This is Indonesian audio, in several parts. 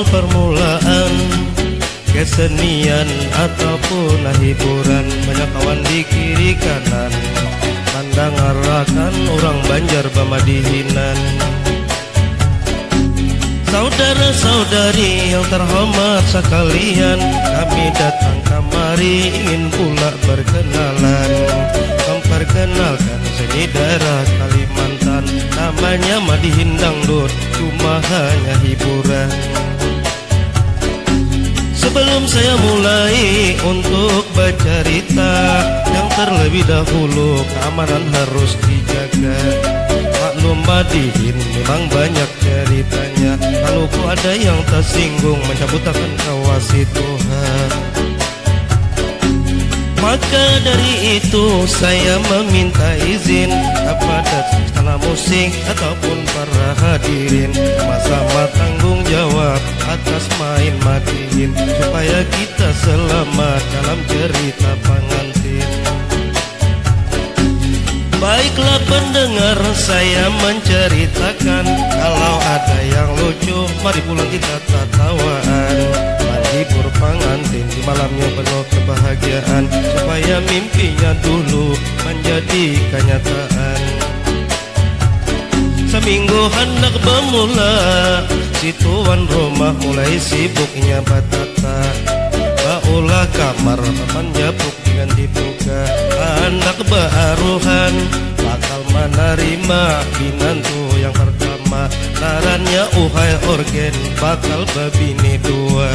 awal permulaan kesenian ataupun hiburan, banyak kawan di kiri kanan pandang arahkan orang Banjar Bamadihinan. Saudara-saudari yang terhormat sekalian, kami datang kemari ingin pula berkenalan, memperkenalkan seni daerah Kalimantan, namanya Madihin Dangdut, cuma hanya hiburan. Sebelum saya mulai untuk bercerita, yang terlebih dahulu keamanan harus dijaga. Maklum Madihin memang banyak ceritanya, kalau ku ada yang tersinggung mencabut akan kawasi Tuhan. Maka dari itu saya meminta izin kepada istana musik ataupun para hadirin, sama-sama tanggung jawab atas main Madihin, supaya kita selamat dalam cerita pengantin. Baiklah pendengar, saya menceritakan, kalau ada yang lucu mari pulang kita tatawaan, menghibur pengantin di malamnya penuh kebahagiaan, supaya mimpinya dulu menjadi kenyataan. Seminggu hendak bermula, si tuan rumah mulai sibuknya batata. Baulah kamar menjapuk dengan dibuka, hendak bearuhan, bakal menerima binantu yang pertama. Narannya uhai orgen, bakal babini dua.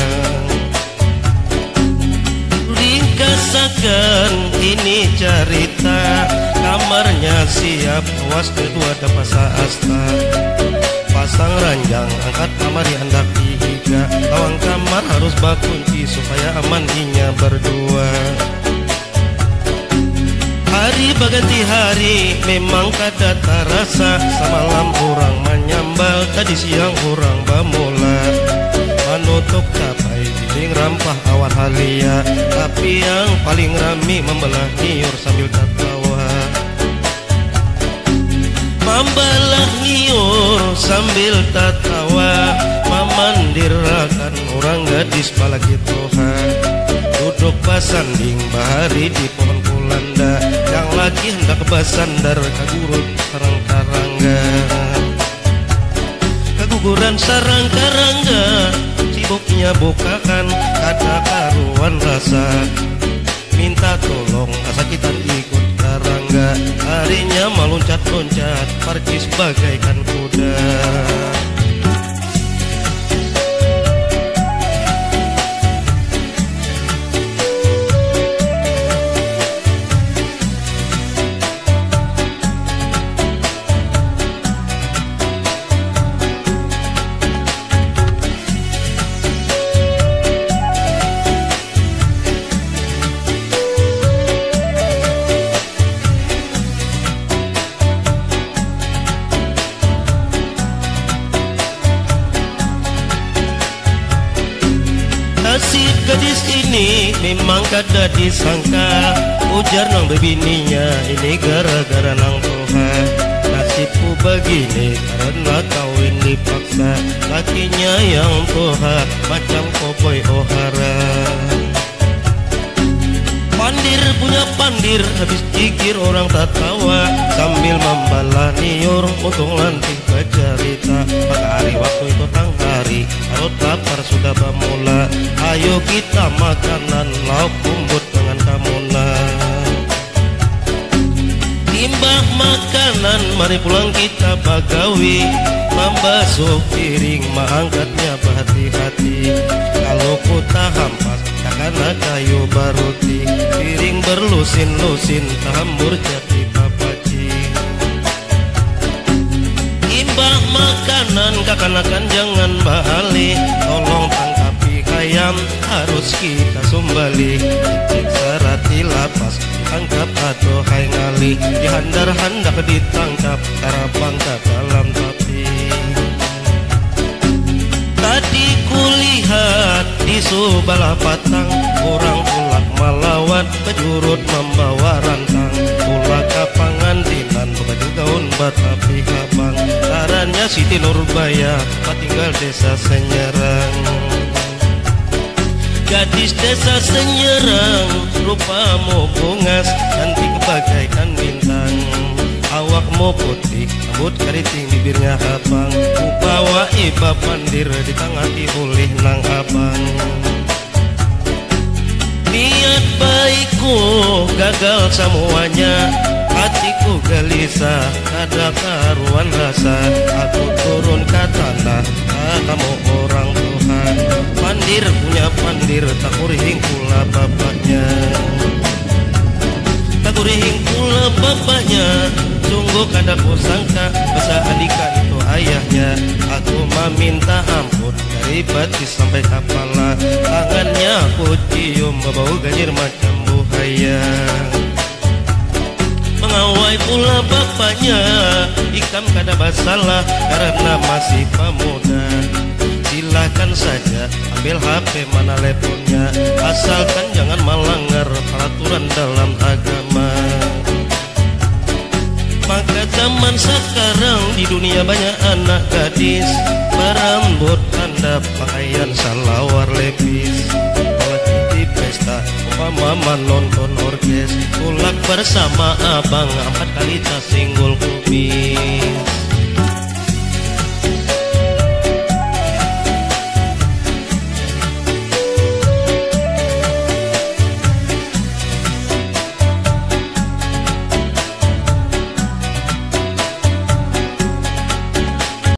Ringkasakan ini cerita, kamarnya siap, puas kedua dapat asta. Pasang ranjang, angkat kamar hendak dihiga, lawang kamar harus bakunci supaya aman inya berdua. Hari berganti hari memang kada terasa, semalam orang menyambal, tadi siang orang bermula menutup capai dinding rampah awan halia, tapi yang paling rami membelah niur sambil tertawa. Membelah niur sambil tertawa, memandirakan orang gadis palagi Tuhan, duduk basanding bahari di pohon kulanda, yang lagi hendak basandar kagurut sarang karangga. Kaguguran sarang karangga, sibuknya bukakan, kada karuan rasa, minta tolong sakitan ikut karangga. Harinya meloncat-loncat, parkis bagaikan kuda. Nasib gadis ini memang kada disangka, ujar nang bebininya ini gara-gara nang Tuhan. Nasibku begini karena kawin dipaksa, lakinya yang Tuhan macam koboi ohara. Pandir punya pandir, habis pikir orang tak tawa, sambil membalah niur untung lantik bercerita. Maka hari waktu itu tang hari, perut lapar sudah bermula, ayo kita makanan lauk bumbut dengan kamuna. Timbah makanan, mari pulang kita bagawi, membasuh piring, mengangkatnya berhati-hati. Kalau ku tak hampas, karena kayu baruti, piring berlusin-lusin, tahambur jati papaci. Imbah makanan, kakanakan jangan balik, tolong tangkapi ayam, harus kita sumbali. Cicit serati lapas, ditangkap atau hai ngali, dihandar-handar ditangkap, karabang ke dalam tapi. Tadi kulihat di Subalah Patang, orang ulak malawat bejurut membawa rantang, ulak kapangantinan baju gaun batapi habang, sarannya Siti Nurbaya tinggal desa Senyerang. Gadis desa Senyerang, rupamu bungas, cantik bagaikan bintang. Awakmu putih, rambut keriting, bibirnya abang. Bawa iba pandir, ditangani oleh nang abang. Niat baikku gagal semuanya, hatiku gelisah, ada karuan rasa. Aku turun ke tanah, kamu orang Tuhan. Pandir punya pandir, tak kurihing pula bapaknya. Tak kurihing pula bapaknya. Sungguh kada ku sangka, masa Andika itu ayahnya. Aku meminta ampun dari batis sampai kepala. Tangannya aku cium, bau gajir macam buaya. Mengawai pula bapaknya, ikam kada masalah karena masih pemuda. Silakan saja ambil HP mana teleponnya, asalkan jangan melanggar peraturan dalam agama. Maka zaman sekarang di dunia banyak anak gadis berambut handap, pakaian salawar lepis. Lagi di pesta umpama nonton orkes, kulak bersama abang 4 kali tak singgul kuping.